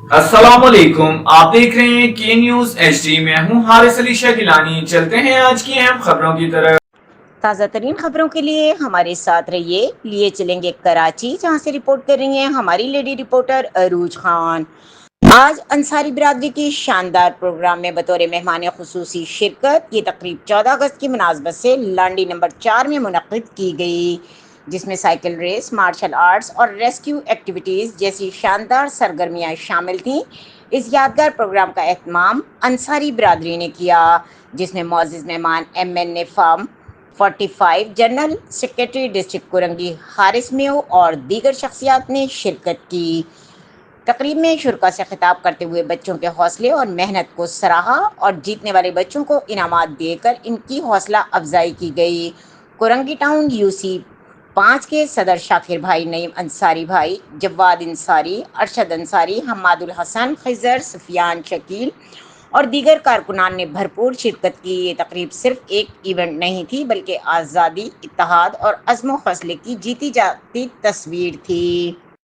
अस्सलामुअलैकुम, आप देख रहे हैं के न्यूज HD। मैं हूं हारिस अली शाह गिलानी। चलते हैं आज की अहम खबरों की तरफ। ताज़ा तरीन खबरों के लिए हमारे साथ रहिए। लिए चलेंगे कराची, जहां से रिपोर्ट कर रही हैं हमारी लेडी रिपोर्टर अरूज खान। आज अंसारी बिरादरी की शानदार प्रोग्राम में बतौर मेहमान खुसूसी शिरकत। ये तकरीब 14 अगस्त की मुनासबत से लांडी नंबर 4 में मुनक्किद की गई, जिसमें साइकिल रेस, मार्शल आर्ट्स और रेस्क्यू एक्टिविटीज़ जैसी शानदार सरगर्मियाँ शामिल थीं। इस यादगार प्रोग्राम का एहतमाम अंसारी बिरादरी ने किया, जिसमें मौजूद मेहमान MNA form 45 general secretary district Korangi Haris मेव और दीगर शख्सियात ने शिरकत की। तकरीब में शुरा से खिताब करते हुए बच्चों के हौसले और मेहनत को सराहा और जीतने वाले बच्चों को इनामात देकर इनकी हौसला अफजाई की गई। कुरंगी टाउन UC 5 के सदर शाकिर भाई, नईम अंसारी भाई, जवाद अंसारी, अरशद अंसारी, हमादुल हसन, खिजर, सुफियान, शकील और दीगर कारकुनान ने भरपूर शिरकत की। ये तकरीब सिर्फ एक इवेंट नहीं थी, बल्कि आज़ादी, इत्तेहाद और अज़्म व फैसले की जीती जाती तस्वीर थी।